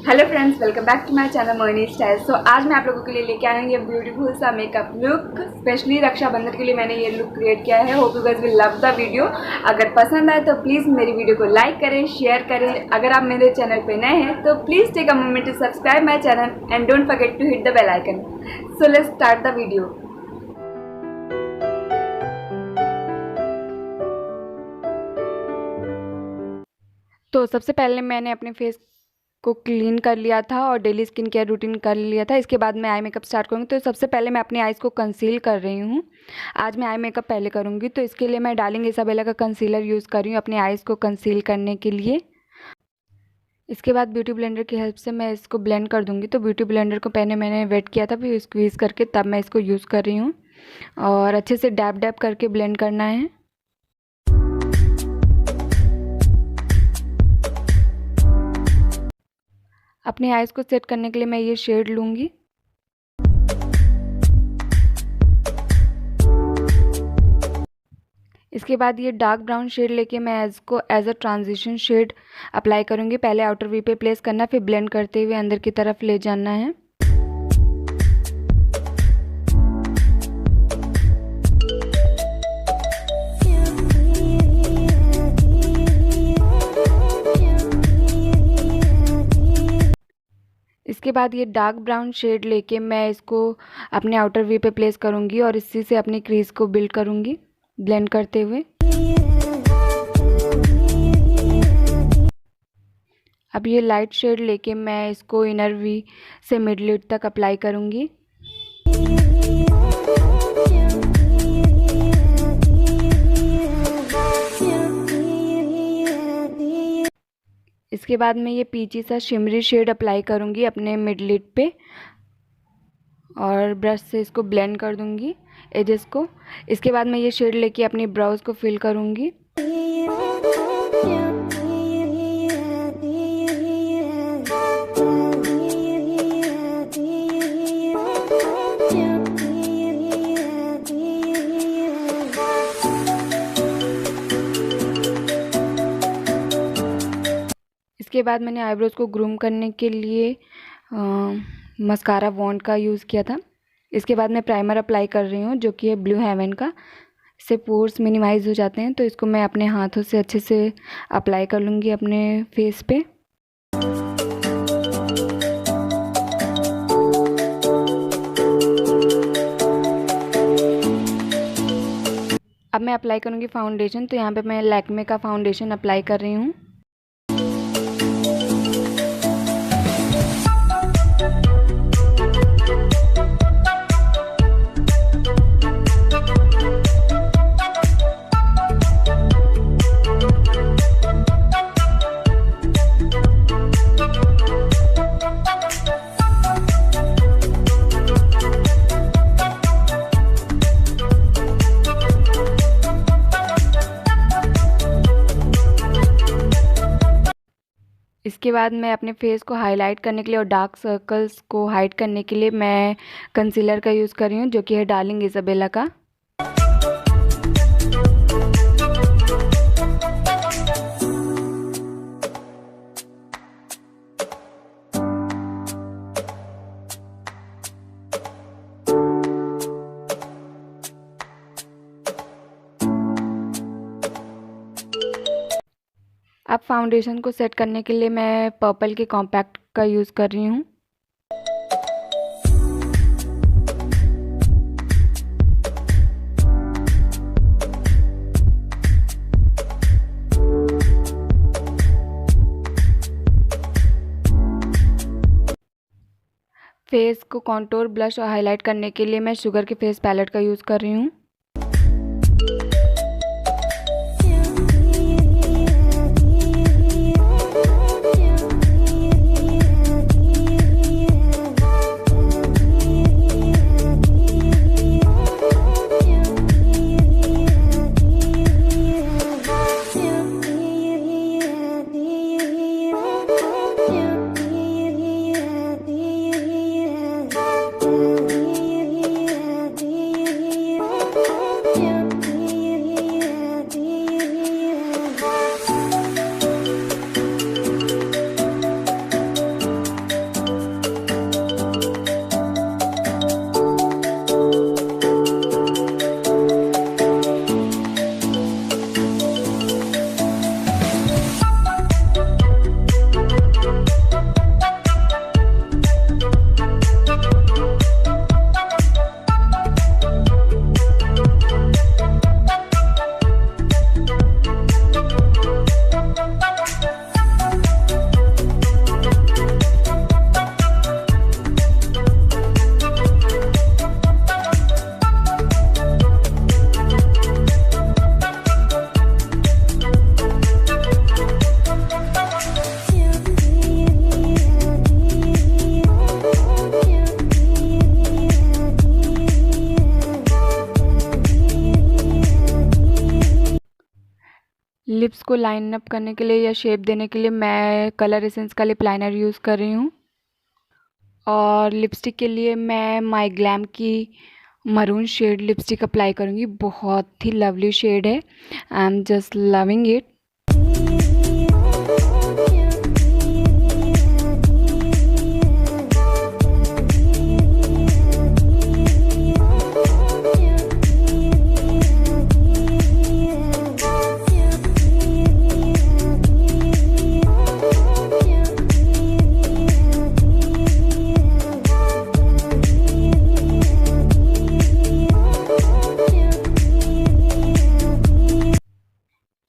Hello friends, welcome back to my channel Mohini style. So आज मैं आप लोगों के लिए लेके आई हूँ ये ब्यूटीफुल सा मेकअप लुक। स्पेशली रक्षाबंधन के लिए मैंने ये लुक क्रिएट किया है। Hope you guys will love the video. अगर पसंद आए तो प्लीज़ मेरी वीडियो को लाइक करें, शेयर करें। अगर आप मेरे चैनल पे नए हैं तो please take a moment to subscribe my channel and don't forget to hit the bell icon. So let's start the video. तो सबसे पहले मैंने अपने फेस को क्लीन कर लिया था और डेली स्किन केयर रूटीन कर लिया था। इसके बाद मैं आई मेकअप स्टार्ट करूँगी। तो सबसे पहले मैं अपनी आइज़ को कंसील कर रही हूँ। आज मैं आई मेकअप पहले करूँगी, तो इसके लिए मैं डार्लिंग इसाबेला का कंसीलर यूज़ कर रही हूँ अपनी आइज़ को कंसील करने के लिए। इसके बाद ब्यूटी ब्लेंडर की हेल्प से मैं इसको ब्लेंड कर दूँगी। तो ब्यूटी ब्लेंडर को पहले मैंने वेट किया था, फिर स्क्वीज़ करके तब मैं इसको यूज़ कर रही हूँ और अच्छे से डैब डैब करके ब्लेंड करना है। अपने आइज़ को सेट करने के लिए मैं ये शेड लूँगी। इसके बाद ये डार्क ब्राउन शेड लेके मैं इसको as a transition shade apply करूँगी। पहले आउटर वी पे प्लेस करना, फिर ब्लेंड करते हुए अंदर की तरफ ले जाना है। इसके बाद ये डार्क ब्राउन शेड लेके मैं इसको अपने आउटर वी पे प्लेस करूँगी और इसी से अपनी क्रीज को बिल्ड करूँगी ब्लेंड करते हुए। अब ये लाइट शेड लेके मैं इसको इनर वी से मिड लिड तक अप्लाई करूँगी। इसके बाद मैं ये पीची सा शिमरी शेड अप्लाई करूँगी अपने मिड लिड पे और ब्रश से इसको ब्लेंड कर दूँगी एजेस को। इसके बाद मैं ये शेड लेके अपनी ब्राउज को फिल करूँगी। इसके बाद मैंने आईब्रोज़ को ग्रूम करने के लिए मस्कारा वॉन्ड का यूज़ किया था। इसके बाद मैं प्राइमर अप्लाई कर रही हूँ जो कि है ब्लू हेवन का। इससे पोर्स मिनिमाइज़ हो जाते हैं, तो इसको मैं अपने हाथों से अच्छे से अप्लाई कर लूँगी अपने फेस पे। अब मैं अप्लाई करूँगी फाउंडेशन। तो यहाँ पे मैं लैक्मे का फाउंडेशन अप्लाई कर रही हूँ। इसके बाद मैं अपने फेस को हाईलाइट करने के लिए और डार्क सर्कल्स को हाइड करने के लिए मैं कंसीलर का यूज़ कर रही हूँ जो कि है डार्लिंग इसाबेला का। अब फाउंडेशन को सेट करने के लिए मैं पर्पल के कॉम्पैक्ट का यूज़ कर रही हूँ। फेस को कॉन्टोर, ब्लश और हाईलाइट करने के लिए मैं शुगर के फेस पैलेट का यूज़ कर रही हूँ। लिप्स को लाइन अप करने के लिए या शेप देने के लिए मैं कलर एसेंस का लिप लाइनर यूज़ कर रही हूँ। और लिपस्टिक के लिए मैं माई ग्लैम की मरून शेड लिपस्टिक अप्लाई करूँगी। बहुत ही लवली शेड है, I am just loving it.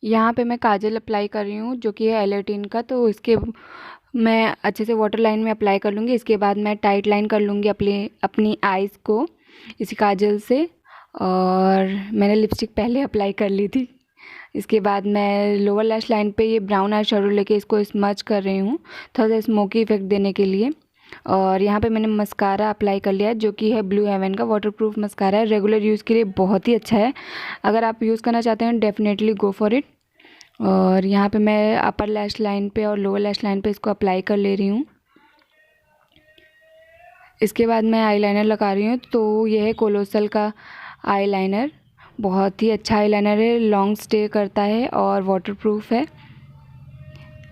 यहाँ पे मैं काजल अप्लाई कर रही हूँ जो कि है एल18 का, तो इसके मैं अच्छे से वाटर लाइन में अप्लाई कर लूँगी। इसके बाद मैं टाइट लाइन कर लूँगी अपनी आइज़ को इसी काजल से। और मैंने लिपस्टिक पहले अप्लाई कर ली थी। इसके बाद मैं लोअर लैश लाइन पे ये ब्राउन आई शेडो लेके इसको स्मच कर रही हूँ थोड़ा सा स्मोकी इफेक्ट देने के लिए। और यहाँ पे मैंने मस्कारा अप्लाई कर लिया है जो कि है ब्लू हेवन का वाटरप्रूफ मस्कारा है। रेगुलर यूज़ के लिए बहुत ही अच्छा है, अगर आप यूज़ करना चाहते हैं डेफिनेटली गो फॉर इट। और यहाँ पे मैं अपर लैश लाइन पे और लोअर लैश लाइन पे इसको अप्लाई कर ले रही हूँ। इसके बाद मैं आईलाइनर लगा रही हूँ, तो यह है कोलोसल का आईलाइनर। बहुत ही अच्छा आईलाइनर है, लॉन्ग स्टे करता है और वाटरप्रूफ है।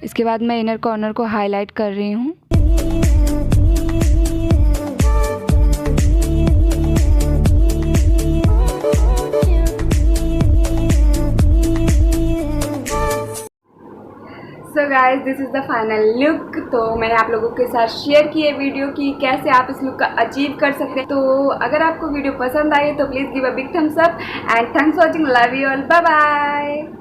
इसके बाद मैं इनर कॉर्नर को हाईलाइट कर रही हूँ। So guys this is the final look. तो मैंने आप लोगों के साथ शेयर की है वीडियो कि कैसे आप इस लुक का अचीव कर सकते हैं। तो अगर आपको वीडियो पसंद आई तो please give a big thumbs up and thanks for watching. Love you all, bye bye.